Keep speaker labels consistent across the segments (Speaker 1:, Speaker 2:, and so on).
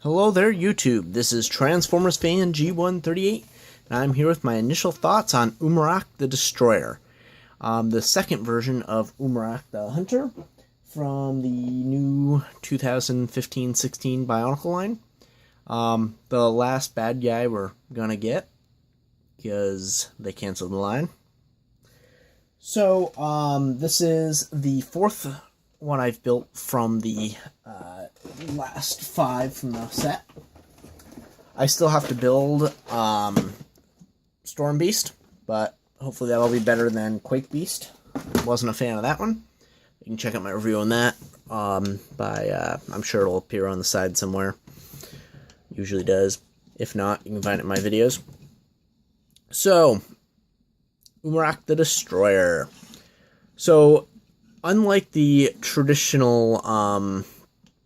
Speaker 1: Hello there, YouTube. This is Transformers fan G138, and I'm here with my initial thoughts on Umarak the Destroyer, the second version of Umarak the Hunter from the new 2015-16 Bionicle line. The last bad guy we're gonna get because they canceled the line. So, this is the fourth one I've built from the last 5 from the set. I still have to build Storm Beast, but hopefully that'll be better than Quake Beast. Wasn't a fan of that one. You can check out my review on that. I'm sure it'll appear on the side somewhere. Usually does. If not, you can find it in my videos. So, Umarak the Destroyer. So, unlike the traditional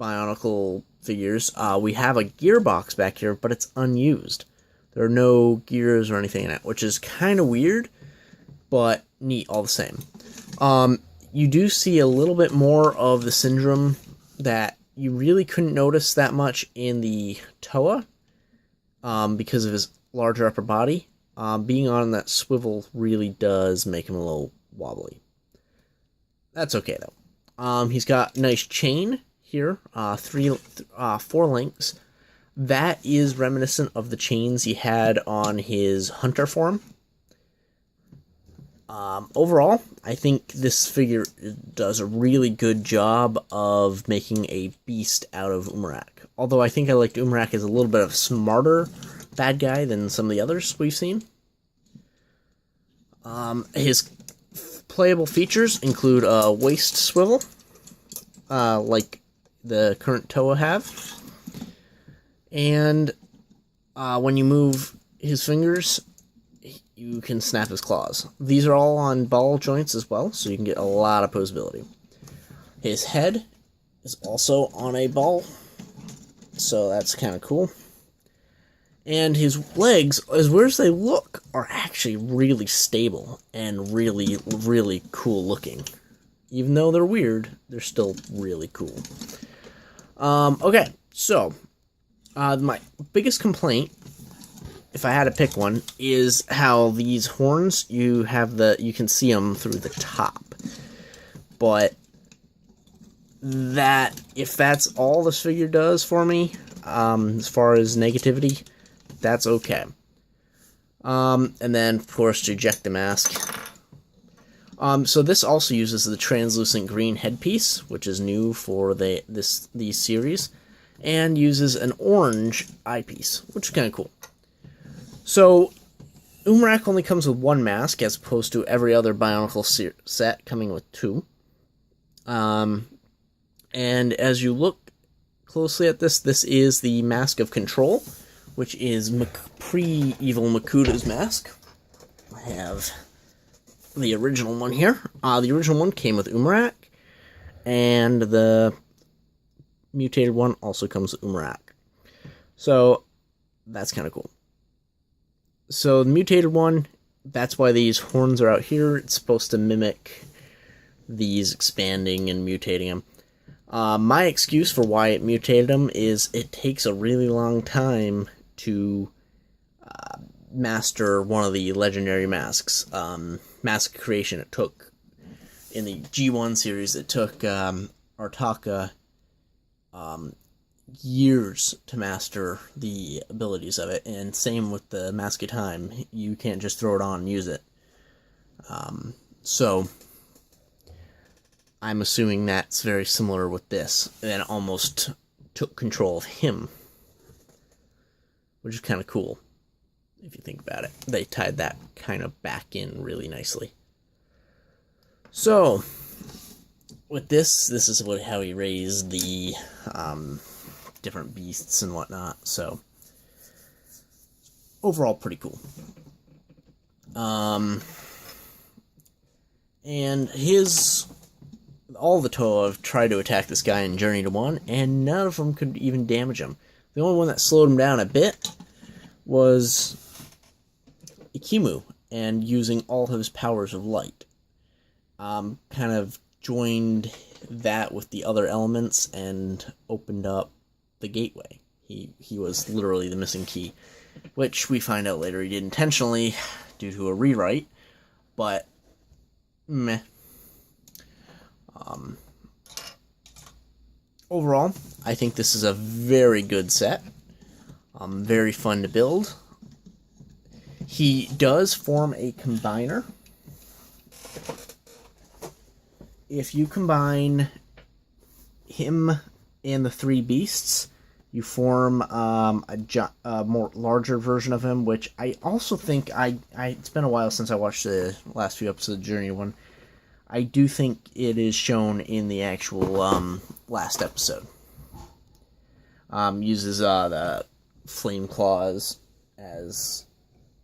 Speaker 1: Bionicle figures, we have a gearbox back here, but it's unused. There are no gears or anything in it, which is kind of weird, but neat all the same. You do see a little bit more of the Syndrome that you really couldn't notice that much in the Toa, because of his larger upper body. Being on that swivel really does make him a little wobbly. That's okay, though. He's got a nice chain here, 4 links. That is reminiscent of the chains he had on his Hunter form. Overall, I think this figure does a really good job of making a beast out of Umarak. Although I think I liked Umarak as a little bit of a smarter bad guy than some of the others we've seen. His playable features include a waist swivel, like the current Toa have. And when you move his fingers, you can snap his claws. These are all on ball joints as well, so you can get a lot of posability. His head is also on a ball, so that's kind of cool. And his legs, as weird as they look, are actually really stable and really, really cool looking. Even though they're weird, they're still really cool. Okay, so my biggest complaint, if I had to pick one, is how these horns, you can see them through the top. But if that's all this figure does for me, as far as negativity, that's okay. And then, of course, to eject the mask. So this also uses the translucent green headpiece, which is new for these series, and uses an orange eyepiece, which is kind of cool. So, Umarak only comes with 1 mask, as opposed to every other Bionicle set coming with 2. And as you look closely at this is the Mask of Control, which is pre-Evil Makuda's mask. I have the original one here. The original one came with Umarak, and the mutated one also comes with Umarak. So, that's kind of cool. So, the mutated one, that's why these horns are out here. It's supposed to mimic these expanding and mutating them. My excuse for why it mutated them is it takes a really long time to master one of the legendary masks. Mask creation, it took, in the G1 series, it took Artaka years to master the abilities of it, and same with the Mask of Time. You can't just throw it on and use it. So, I'm assuming that's very similar with this, and it almost took control of him, which is kind of cool, if you think about it. They tied that kind of back in really nicely. So, with this is how he raised the different beasts and whatnot, so overall pretty cool. And all the Toa have tried to attack this guy in Journey to 1, and none of them could even damage him. The only one that slowed him down a bit was Ikimu, and using all of his powers of light. Kind of joined that with the other elements and opened up the gateway. He was literally the missing key, which we find out later he did intentionally due to a rewrite, but meh. Overall, I think this is a very good set. Very fun to build. He does form a combiner. If you combine him and the three beasts, you form a more larger version of him, which I also think it's been a while since I watched the last few episodes of Journey one. I do think it is shown in the actual last episode. Uses the flame claws as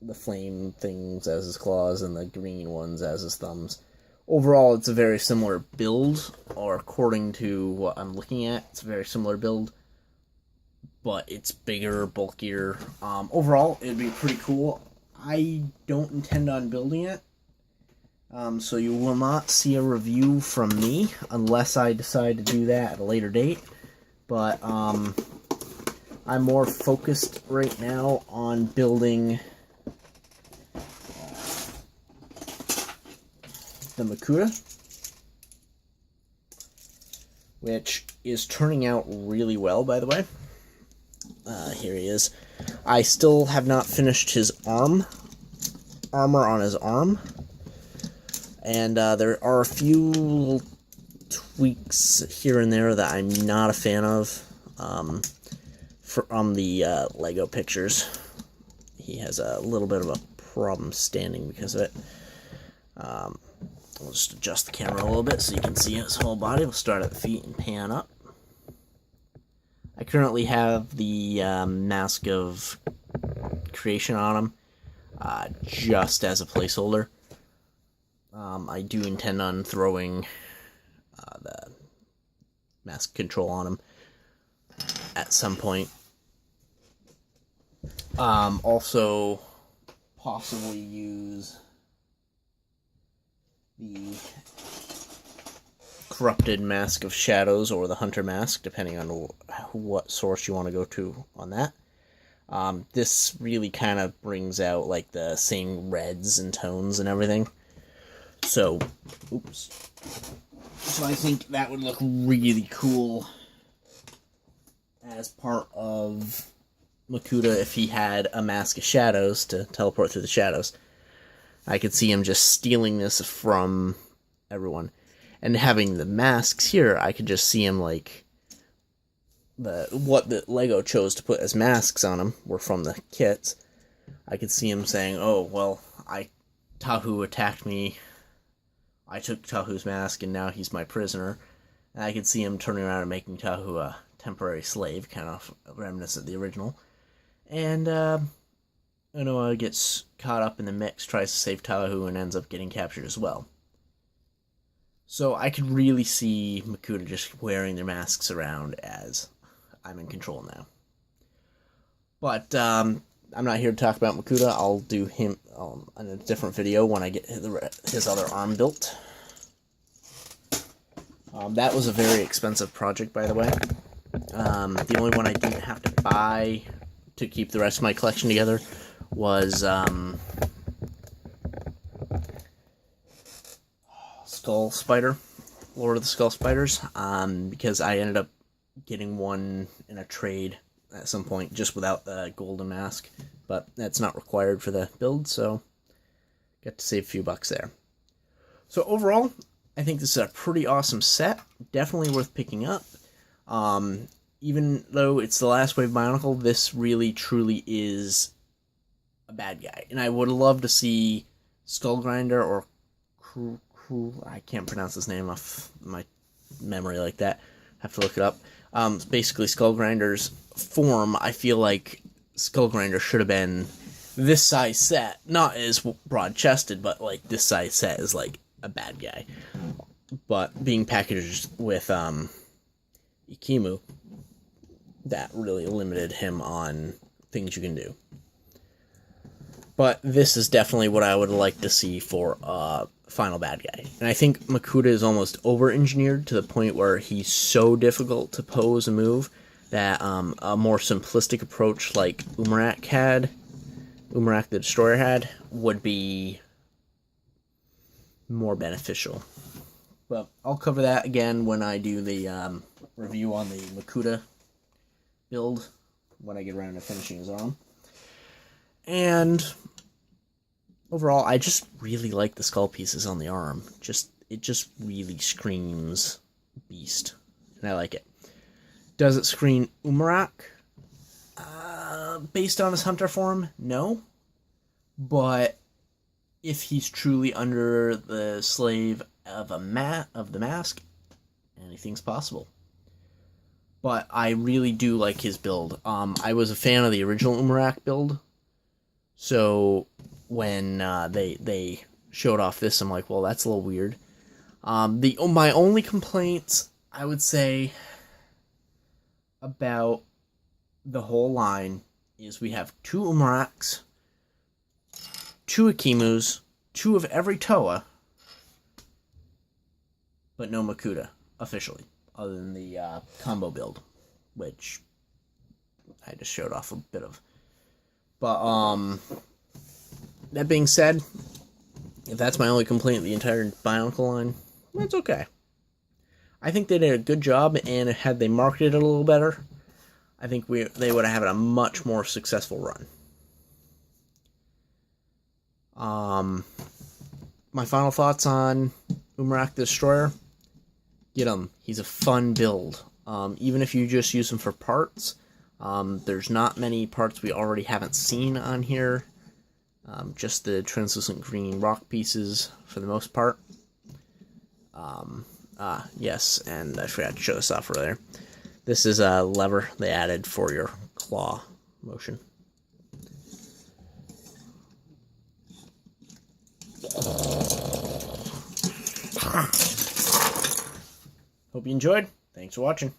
Speaker 1: the flame things as his claws, and the green ones as his thumbs. Overall, it's a very similar build, or according to what I'm looking at, it's a very similar build, but it's bigger, bulkier. Overall, it'd be pretty cool. I don't intend on building it, so you will not see a review from me unless I decide to do that at a later date. But I'm more focused right now on building the Makuta, which is turning out really well, by the way. Here he is. I still have not finished his armor on his arm, and there are a few little tweaks here and there that I'm not a fan of from the Lego pictures. He has a little bit of a problem standing because of it. We'll just adjust the camera a little bit so you can see his whole body. We'll start at the feet and pan up. I currently have the Mask of Creation on him, just as a placeholder. I do intend on throwing the Mask Control on him at some point. Also, possibly use the Corrupted Mask of Shadows or the Hunter Mask, depending on what source you want to go to on that. This really kind of brings out like the same reds and tones and everything. So, So I think that would look really cool as part of Makuta if he had a Mask of Shadows to teleport through the shadows. I could see him just stealing this from everyone. And having the masks here, I could just see him like what the Lego chose to put as masks on him were from the kits. I could see him saying, "Oh, well, Tahu attacked me. I took Tahu's mask and now he's my prisoner." And I could see him turning around and making Tahu a temporary slave, kind of reminiscent of the original. And Unoa gets caught up in the mix, tries to save Tahu, and ends up getting captured as well. So I could really see Makuta just wearing their masks around as I'm in control now. But I'm not here to talk about Makuta. I'll do him in a different video when I get his other arm built. That was a very expensive project, by the way. The only one I didn't have to buy to keep the rest of my collection together was Skull Spider, Lord of the Skull Spiders, because I ended up getting one in a trade at some point just without the golden mask, but that's not required for the build, so got to save a few bucks there. So overall, I think this is a pretty awesome set, definitely worth picking up. Even though it's the last wave Bionicle, this really truly is a bad guy, and I would love to see Skull Grinder or I can't pronounce his name off my memory like that. Have to look it up. Basically, Skull Grinder's form, I feel like Skull Grinder should have been this size set. Not as broad-chested, but like this size set is like a bad guy. But being packaged with Ikimu, that really limited him on things you can do. But this is definitely what I would like to see for final bad guy. And I think Makuta is almost over-engineered to the point where he's so difficult to pose and move that a more simplistic approach like Umarak the Destroyer had, would be more beneficial. But I'll cover that again when I do the review on the Makuta build, when I get around to finishing his arm. And overall, I just really like the skull pieces on the arm. It just really screams beast, and I like it. Does it scream Umarak? Based on his hunter form, no. But if he's truly under the slave of the mask, anything's possible. But I really do like his build. I was a fan of the original Umarak build, so when they showed off this, I'm like, well, that's a little weird. My only complaints, I would say, about the whole line is we have 2 Umaraks, 2 Akimus, 2 of every Toa, but no Makuta, officially, other than the combo build, which I just showed off a bit of. But, that being said, if that's my only complaint with the entire Bionicle line, that's okay. I think they did a good job, and had they marketed it a little better, I think they would have had a much more successful run. My final thoughts on Umarak the Destroyer: get him. He's a fun build. Even if you just use him for parts, there's not many parts we already haven't seen on here. Just the translucent green rock pieces for the most part. Yes, and I forgot to show this off earlier. This is a lever they added for your claw motion. Hope you enjoyed. Thanks for watching.